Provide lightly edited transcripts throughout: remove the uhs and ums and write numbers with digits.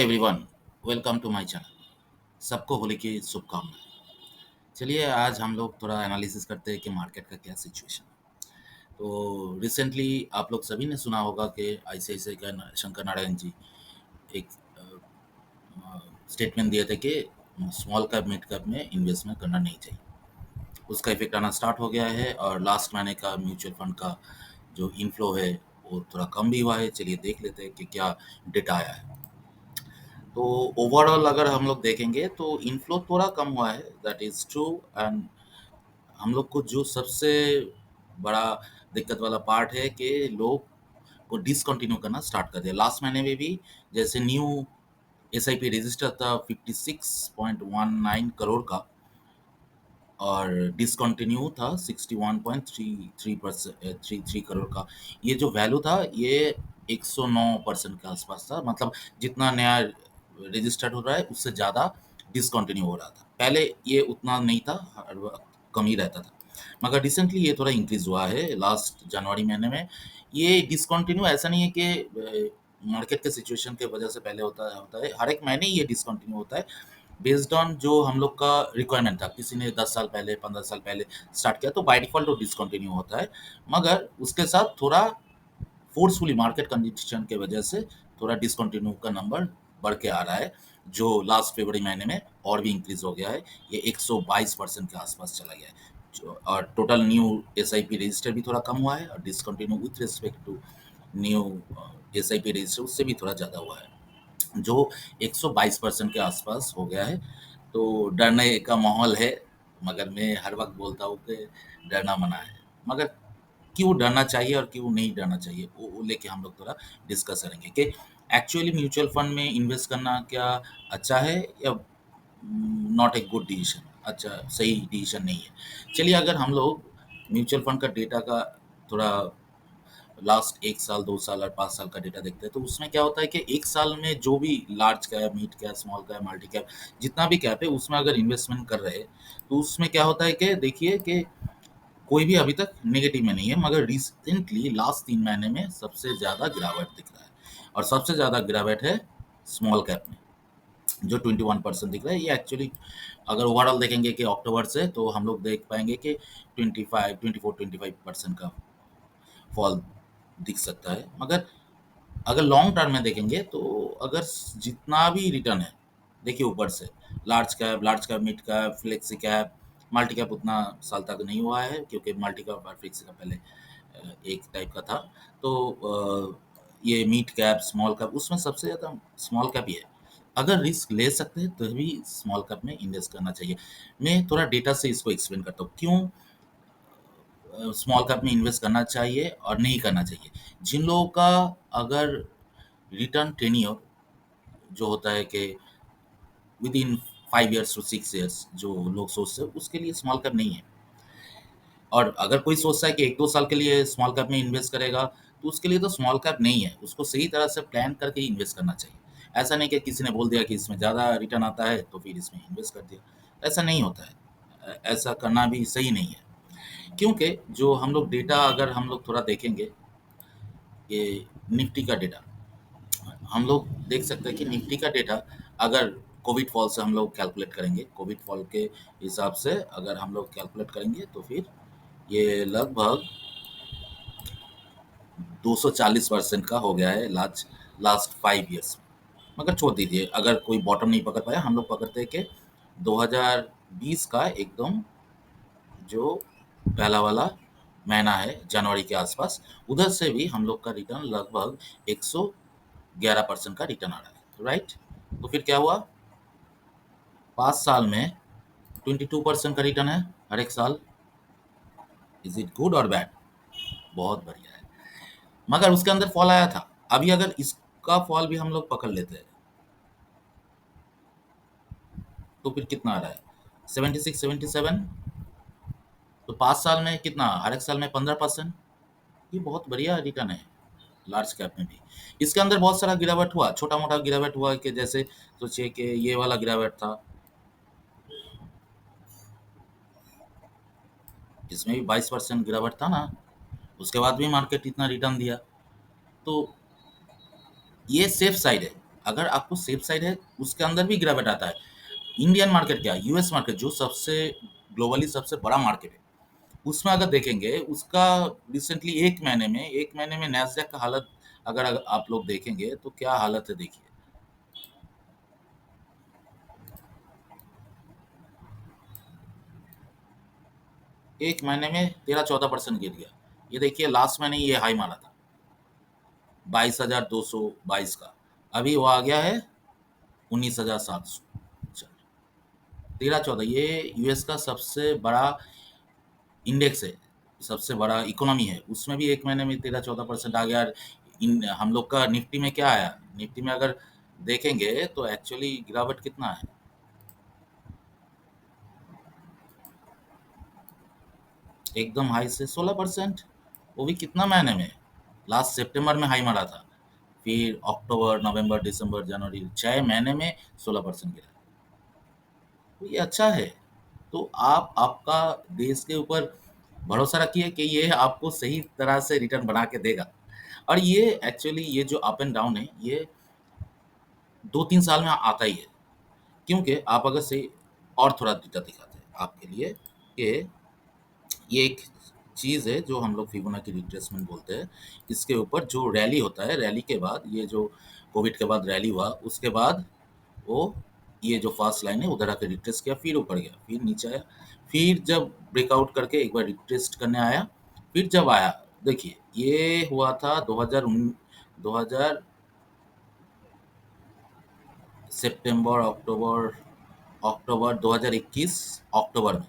Everyone, welcome to my channel. सबको होली की शुभकामनाएं। चलिए आज हम लोग थोड़ा एनालिसिस करते हैं कि मार्केट का क्या सिचुएशन है। तो रिसेंटली आप लोग सभी ने सुना होगा कि आईसीआईसीआई का शंकर नारायण जी एक स्टेटमेंट दिए थे कि स्मॉल कैप मिड कैप में इन्वेस्टमेंट करना नहीं चाहिए। उसका इफेक्ट आना स्टार्ट हो गया है और लास्ट महीने का म्यूचुअल फंड का जो इनफ्लो है वो थोड़ा कम भी हुआ है। चलिए देख लेते हैं कि क्या डेटा आया है। तो ओवरऑल अगर हम लोग देखेंगे तो इनफ्लो थोड़ा कम हुआ है, दैट इज ट्रू। एंड हम लोग को जो सबसे बड़ा दिक्कत वाला पार्ट है कि लोग को डिसकंटिन्यू करना स्टार्ट कर दिया। लास्ट महीने में भी जैसे न्यू एसआईपी रजिस्टर था 56.19 करोड़ का और डिसकंटिन्यू था 61.33 करोड़ का। ये जो वैल्यू था ये 109% के आसपास था, मतलब जितना नया रजिस्टर्ड हो रहा है उससे ज़्यादा डिसकंटिन्यू हो रहा था। पहले ये उतना नहीं था, हर वक्त कम ही रहता था, मगर रिसेंटली ये थोड़ा इंक्रीज हुआ है लास्ट जनवरी महीने में। ये डिसकंटिन्यू ऐसा नहीं है कि मार्केट के सिचुएशन के वजह से पहले होता है, हर एक महीने ये डिसकंटिन्यू होता है बेस्ड ऑन जो हम लोग का रिक्वायरमेंट था। किसी ने 10 साल पहले 15 साल पहले स्टार्ट किया तो बाय डिफ़ॉल्ट वो डिसकंटिन्यू होता है। मगर उसके साथ थोड़ा फ़ोर्सफुली मार्केट कंडीशन के वजह से थोड़ा डिसकंटिन्यू का नंबर बढ़ के आ रहा है, जो लास्ट फरवरी महीने में और भी इंक्रीज़ हो गया है। ये 122% के आसपास चला गया है। जो और टोटल न्यू एसआईपी रजिस्टर भी थोड़ा कम हुआ है और discontinue with respect to new SIP register उससे भी थोड़ा ज़्यादा हुआ है, जो 122% के आसपास हो गया है। तो डरने का माहौल है, मगर मैं हर वक़्त बोलता हूँ कि डरना मना है। मगर क्यों डरना चाहिए और क्यों नहीं डरना चाहिए, वो लेके हम लोग थोड़ा डिस्कस करेंगे कि एक्चुअली म्यूचुअल फंड में इन्वेस्ट करना क्या अच्छा है या नॉट ए गुड डिसीज़न, अच्छा सही डिसीज़न नहीं है। चलिए अगर हम लोग म्यूचुअल फंड का डेटा का थोड़ा लास्ट 1 साल, 2 साल और 5 साल का डेटा देखते हैं, तो उसमें क्या होता है कि 1 साल में जो भी large cap, mid cap, small cap, multi cap जितना भी कैप है, उसमें अगर इन्वेस्टमेंट कर रहे हैं, तो उसमें क्या होता है कि देखिए कि कोई भी अभी तक नेगेटिव में नहीं है, मगर रिसेंटली लास्ट 3 महीने में सबसे ज़्यादा गिरावट दिख रहा है और सबसे ज़्यादा गिरावट है स्मॉल कैप में, जो 21% दिख रहा है। ये एक्चुअली अगर ओवरऑल देखेंगे कि अक्टूबर से, तो हम लोग देख पाएँगे कि 25 का फॉल दिख सकता है। मगर अगर लॉन्ग टर्म में देखेंगे तो अगर जितना भी रिटर्न है, देखिए ऊपर से large cap, mid cap, flexi cap, multi cap उतना साल तक नहीं हुआ है क्योंकि मल्टी कैप और फ्लेक्सी कैप पहले एक टाइप का था। तो ये मिड कैप, स्मॉल कैप, उसमें सबसे ज़्यादा स्मॉल कैप ही है। अगर रिस्क ले सकते हैं तो भी स्मॉल कैप में इन्वेस्ट करना चाहिए। मैं थोड़ा डेटा से इसको एक्सप्लेन करता हूँ क्यों स्मॉल कैप में इन्वेस्ट करना चाहिए और नहीं करना चाहिए। जिन लोगों का अगर रिटर्न टेन्योर जो होता है कि within 5 years to 6 years जो लोग सोचते हैं, उसके लिए स्मॉल कैप नहीं है। और अगर कोई सोचता है कि 1-2 साल के लिए स्मॉल कैप में इन्वेस्ट करेगा, तो उसके लिए तो स्मॉल कैप नहीं है। उसको सही तरह से प्लान करके ही इन्वेस्ट करना चाहिए। ऐसा नहीं कि किसी ने बोल दिया कि इसमें ज़्यादा रिटर्न आता है, तो फिर इसमें इन्वेस्ट कर दिया। ऐसा नहीं होता है। ऐसा करना भी सही नहीं है। क्योंकि जो हम लोग डेटा अगर हम लोग थोड़ा देखेंगे, ये निफ्टी का डेटा हम लोग देख सकते हैं कि निफ्टी का डेटा अगर कोविड फॉल से हम लोग कैलकुलेट करेंगे, कोविड फॉल के हिसाब से अगर हम लोग कैलकुलेट करेंगे तो फिर ये लगभग 240% का हो गया है लास्ट 5 ईयर्स में। मगर छोड़ दीजिए, अगर कोई बॉटम नहीं पकड़ पाया, हम लोग पकड़ते हैं कि 2020 का एकदम जो पहला वाला महीना है जनवरी के आसपास, उधर से भी हम लोग का रिटर्न लगभग 111% का रिटर्न आ रहा है, राइट? तो फिर क्या हुआ, 5 साल में 22% का रिटर्न है हर एक साल। इज इट गुड और बैड? बहुत बढ़िया है। मगर उसके अंदर फॉल आया था। अभी अगर इसका फॉल भी हम लोग पकड़ लेते हैं तो फिर कितना आ रहा है, 76 77। तो 5 साल में कितना, हर एक साल में 15%। ये बहुत बढ़िया रिटर्न है लार्ज कैप में भी। इसके अंदर बहुत सारा गिरावट हुआ, छोटा मोटा गिरावट हुआ कि जैसे सोचिए कि ये वाला गिरावट था, इसमें भी 22% गिरावट था ना, उसके बाद भी मार्केट इतना रिटर्न दिया। तो ये सेफ साइड है। अगर आपको सेफ साइड है, उसके अंदर भी गिरावट आता है। इंडियन मार्केट क्या, यूएस मार्केट जो सबसे ग्लोबली सबसे बड़ा मार्केट है, उसमें अगर देखेंगे उसका रिसेंटली एक महीने में नैस्डैक का हालत अगर आप लोग देखेंगे तो क्या हालत है देखिए। एक महीने में 13-14% गिर गया। ये देखिए लास्ट महीने ये हाई मारा था 22,222 का, अभी वो आ गया है 19,700। 13-14, ये यूएस का सबसे बड़ा इंडेक्स है, सबसे बड़ा इकोनॉमी है, उसमें भी एक महीने में 13-14% आ गया। और इन हम लोग का निफ्टी में क्या आया, निफ्टी में अगर देखेंगे तो एक्चुअली गिरावट कितना है, एकदम हाई से 16%। वो भी कितना महीने में, लास्ट सितंबर में हाई मारा था, फिर अक्टूबर नवंबर दिसंबर जनवरी 6 महीने में 16% गिरा। तो ये अच्छा है। तो आप आपका देश के ऊपर भरोसा रखिए कि ये आपको सही तरह से रिटर्न बना के देगा। और ये एक्चुअली ये जो अप एंड डाउन है ये 2-3 साल में आता ही है। क्योंकि आप अगर से और थोड़ा डेटा दिखाते हैं आपके लिए कि ये एक चीज़ है जो हम लोग फिबोनाची रिट्रेसमेंट बोलते हैं। इसके ऊपर जो रैली होता है, रैली के बाद ये जो कोविड के बाद रैली हुआ, उसके बाद वो ये जो फर्स्ट लाइन है उधर आके रिट्रेस किया, फिर ऊपर गया, फिर नीचे आया, फिर जब ब्रेकआउट करके एक बार रिट्रेस करने आया, फिर जब आया, देखिए ये हुआ था 2000 सितंबर अक्टूबर, अक्टूबर 2021 अक्टूबर में,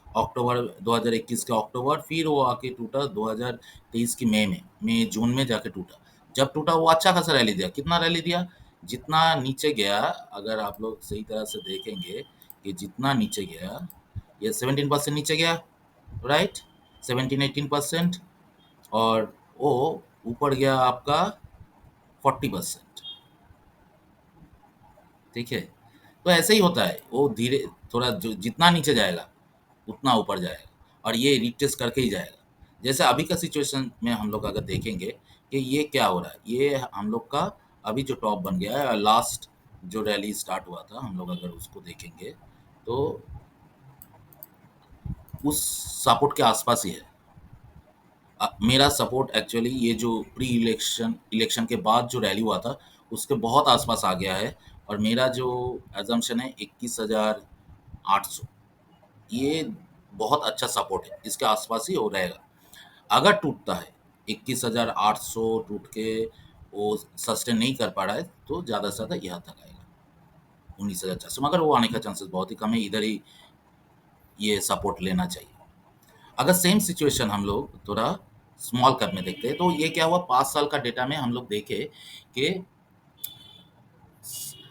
अक्टूबर 2021 के अक्टूबर, फिर वो आके टूटा 2023 की मई जून में जाके टूटा। जब टूटा वो अच्छा खासा रैली दिया, कितना रैली दिया, जितना नीचे गया, अगर आप लोग सही तरह से देखेंगे कि जितना नीचे गया, ये 17% नीचे गया, राइट, 17-18%, और वो ऊपर गया आपका 40%। ठीक है, तो ऐसे ही होता है, वो धीरे थोड़ा जो जितना नीचे जाएगा उतना ऊपर जाएगा, और ये रिटेस्ट करके ही जाएगा। जैसे अभी का सिचुएशन में हम लोग अगर देखेंगे कि ये क्या हो रहा है, ये हम लोग का अभी जो टॉप बन गया है, लास्ट जो रैली स्टार्ट हुआ था, हम लोग अगर उसको देखेंगे तो उस सपोर्ट के आसपास ही है। मेरा सपोर्ट एक्चुअली ये जो प्री इलेक्शन इलेक्शन के बाद जो रैली हुआ था उसके बहुत आसपास आ गया है, और मेरा जो एजम्पशन है 21,800, ये बहुत अच्छा सपोर्ट है, इसके आसपास ही हो रहेगा। अगर टूटता है 21,800 टूट के वो सस्टेन नहीं कर पा रहा है तो ज़्यादा से ज़्यादा यहाँ तक आएगा 19,400, मगर वो आने का चांसेस बहुत ही कम है, इधर ही ये सपोर्ट लेना चाहिए। अगर सेम सिचुएशन हम लोग थोड़ा स्मॉल कैप में देखते हैं तो ये क्या हुआ, 5 साल का डेटा में हम लोग देखे कि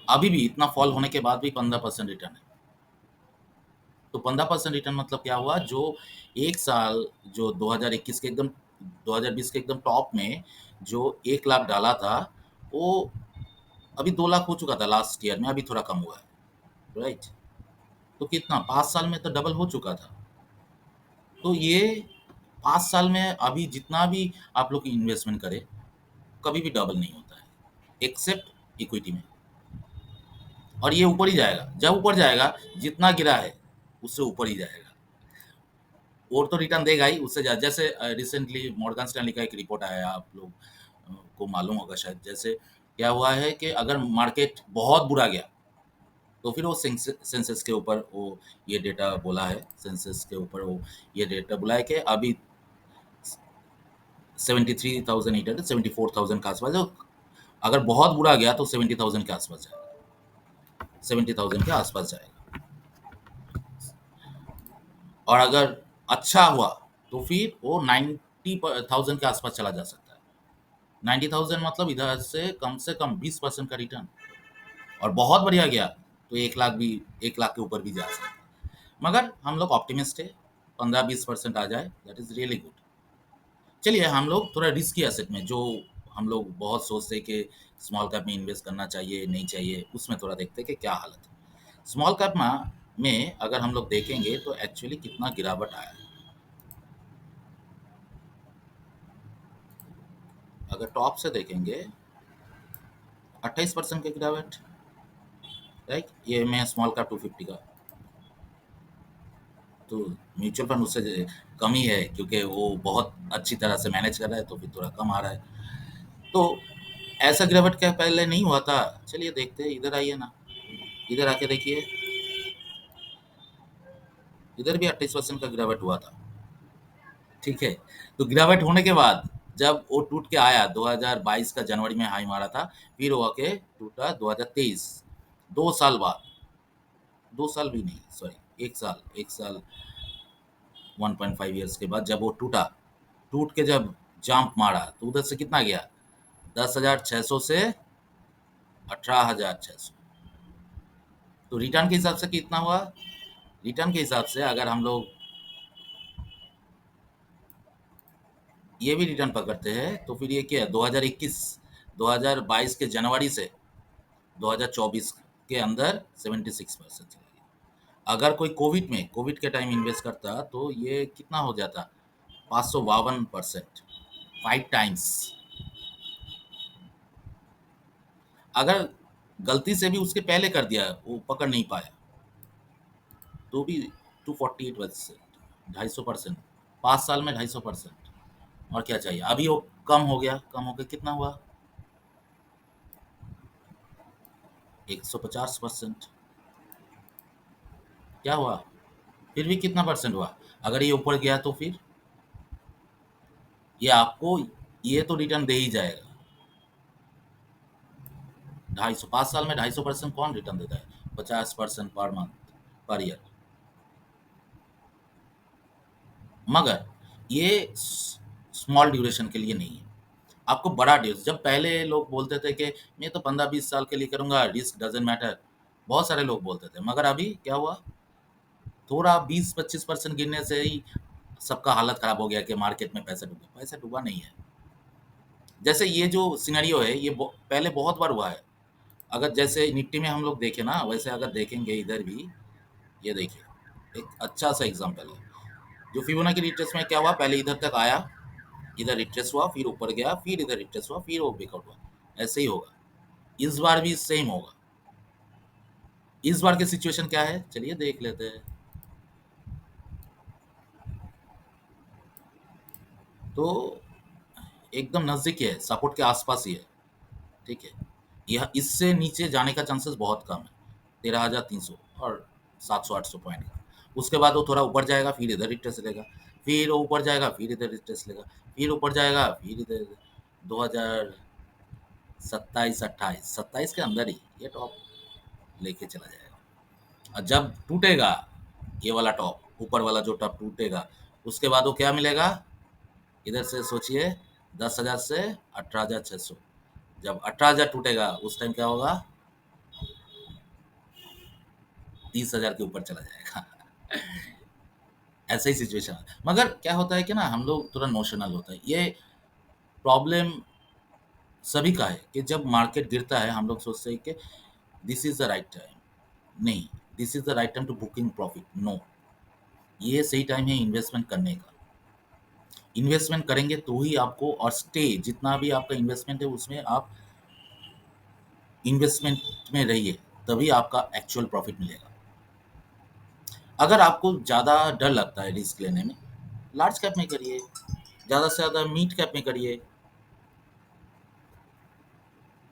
अभी भी इतना फॉल होने के बाद भी 15% रिटर्न है। तो 15% रिटर्न मतलब क्या हुआ, जो एक साल जो 2021 के एकदम 2020 के एकदम टॉप में जो 1 लाख डाला था, वो अभी 2 लाख हो चुका था लास्ट ईयर में, अभी थोड़ा कम हुआ है, राइट। तो कितना 5 साल में तो डबल हो चुका था। तो ये 5 साल में अभी जितना भी आप लोग इन्वेस्टमेंट करें कभी भी डबल नहीं होता है, एक्सेप्ट इक्विटी में। और ये ऊपर ही जाएगा, जब ऊपर जाएगा जितना गिरा है उससे ऊपर ही जाएगा, और तो रिटर्न देगा ही उससे ज़्यादा। जैसे रिसेंटली मॉर्गन स्टैनली का एक रिपोर्ट आया है, आप लोग को मालूम होगा शायद। जैसे क्या हुआ है कि अगर मार्केट बहुत बुरा गया तो फिर वो सेंसेस के ऊपर वो ये डेटा बोला है, सेंसेस के ऊपर वो ये डेटा बोला है कि अभी 73,800 74,000 के आसपास है। अगर बहुत बुरा गया तो 70,000 के आसपास जाएगा, 70,000 के आसपास जाएगा। और अगर अच्छा हुआ तो फिर वो 90,000 के आसपास चला जा सकता है। 90,000 मतलब इधर से कम 20% का रिटर्न। और बहुत बढ़िया गया तो 1 लाख भी, 1 लाख के ऊपर भी जा सकता है। मगर हम लोग ऑप्टिमिस्ट है, 15-20% आ जाए दैट इज रियली गुड। चलिए हम लोग थोड़ा रिस्की एसेट में, जो हम लोग बहुत सोचते हैं कि स्मॉल कैप में इन्वेस्ट करना चाहिए नहीं चाहिए, उसमें थोड़ा देखते हैं कि क्या हालत है। स्मॉल कैप में अगर हम लोग देखेंगे तो एक्चुअली कितना गिरावट आया है। अगर टॉप से देखेंगे 28% के गिरावट, राइट। ये मैं स्मॉल कैप 250 का, तो म्यूचुअल फंड उससे कम ही है क्योंकि वो बहुत अच्छी तरह से मैनेज कर रहा है, तो फिर थोड़ा कम आ रहा है। तो ऐसा गिरावट क्या पहले नहीं हुआ था? चलिए देखते हैं, इधर आइए ना, इधर आके देखिए, इधर भी 28% का गिरावट हुआ था, ठीक है। तो गिरावट होने के बाद जब वो टूट के आया 2022 का जनवरी में हाई मारा था, फिर वो आके टूटा 2023, 2 साल बाद, 2 साल भी नहीं, सॉरी, 1 साल, 1 साल 1.5 ईयर्स के बाद जब वो टूटा, टूट के जब जंप मारा तो उधर से कितना गया, 10,600 से 18,600। तो रिटर्न के हिसाब से कितना हुआ? रिटर्न के हिसाब से अगर हम लोग ये भी रिटर्न पकड़ते हैं तो फिर ये क्या है, 2021, 2022 के जनवरी से 2024 के अंदर 76% चला गया। अगर कोई कोविड के टाइम इन्वेस्ट करता तो ये कितना हो जाता, 552%, 5 टाइम्स। अगर गलती से भी उसके पहले कर दिया, वो पकड़ नहीं पाया, तो भी 248%, 250%, 5 साल में 250%। और क्या चाहिए? अभी वो कम हो गया, कम हो गया, कितना हुआ, 150%। क्या हुआ? फिर भी कितना परसेंट हुआ? अगर ये ऊपर गया तो फिर ये आपको, ये तो रिटर्न दे ही जाएगा। 250, 5 साल में 250% कौन रिटर्न देता है? 50% पर मंथ, पर ईयर। मगर ये स्मॉल ड्यूरेशन के लिए नहीं है, आपको बड़ा ड्यूरेशन। जब पहले लोग बोलते थे कि मैं तो 15-20 साल के लिए करूंगा, रिस्क डजेंट मैटर, बहुत सारे लोग बोलते थे, मगर अभी क्या हुआ, थोड़ा 20-25% गिरने से ही सबका हालत खराब हो गया कि मार्केट में पैसा डूबा। पैसा डूबा नहीं है। जैसे ये जो सिनेरियो है, ये पहले बहुत बार हुआ है। अगर जैसे निफ्टी में हम लोग देखें ना, वैसे अगर देखेंगे इधर भी, ये देखिए एक अच्छा सा एग्जांपल है। जो फिबोनाची रिट्रेस में क्या हुआ, पहले इधर तक आया, इधर रिट्रेस हुआ, फिर ऊपर गया, फिर इधर रिट्रेस हुआ, फिर वो ब्रेकआउट हुआ। ऐसे ही होगा, इस बार भी सेम होगा। इस बार की सिचुएशन क्या है, चलिए देख लेते हैं। तो एकदम नजदीक है, सपोर्ट के आसपास ही है, ठीक है। यह इससे नीचे जाने का चांसेस बहुत कम है, 13,300 और 700-800 पॉइंट का। उसके बाद वो थोड़ा ऊपर जाएगा, फिर इधर रिट्रेस लेगा, फिर वो ऊपर जाएगा, फिर इधर रिट्रेस लेगा, फिर ऊपर जाएगा, फिर इधर 2027-28, 27 के अंदर ही ये टॉप लेके चला जाएगा। और जब टूटेगा ये वाला टॉप, ऊपर वाला जो टॉप टूटेगा, उसके बाद वो क्या मिलेगा, इधर से सोचिए, 10,000 से 18,600। जब 18,000 टूटेगा उस टाइम क्या होगा, 30,000 के ऊपर चला जाएगा। ऐसा ही सिचुएशन है। मगर क्या होता है कि ना, हम लोग थोड़ा नोशनल होता है, ये प्रॉब्लम सभी का है कि जब मार्केट गिरता है हम लोग सोचते हैं कि this is the right time. नहीं, this is the right time to booking profit, no. ये सही टाइम है इन्वेस्टमेंट करने का। इन्वेस्टमेंट करेंगे तो ही आपको, और स्टे, जितना भी आपका इन्वेस्टमेंट है उसमें आप इन्वेस्टमेंट में रहिए, तभी आपका एक्चुअल प्रॉफिट मिलेगा। अगर आपको ज़्यादा डर लगता है रिस्क लेने में, लार्ज कैप में करिए, ज़्यादा से ज़्यादा मिड कैप में करिए,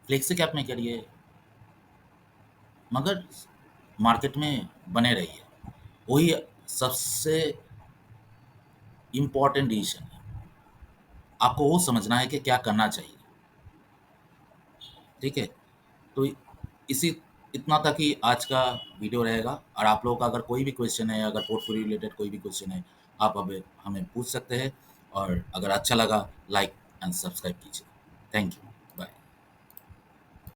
फ्लेक्सी कैप में करिए, मगर मार्केट में बने रहिए। वही सबसे इम्पोर्टेंट डिसीजन है। आपको वो समझना है कि क्या करना चाहिए, ठीक है। तो इसी इतना तक ही आज का वीडियो रहेगा। और आप लोगों का अगर कोई भी क्वेश्चन है, अगर पोर्टफोलियो रिलेटेड कोई भी क्वेश्चन है, आप हमें पूछ सकते हैं। और अगर अच्छा लगा, लाइक एंड सब्सक्राइब कीजिए। Thank you.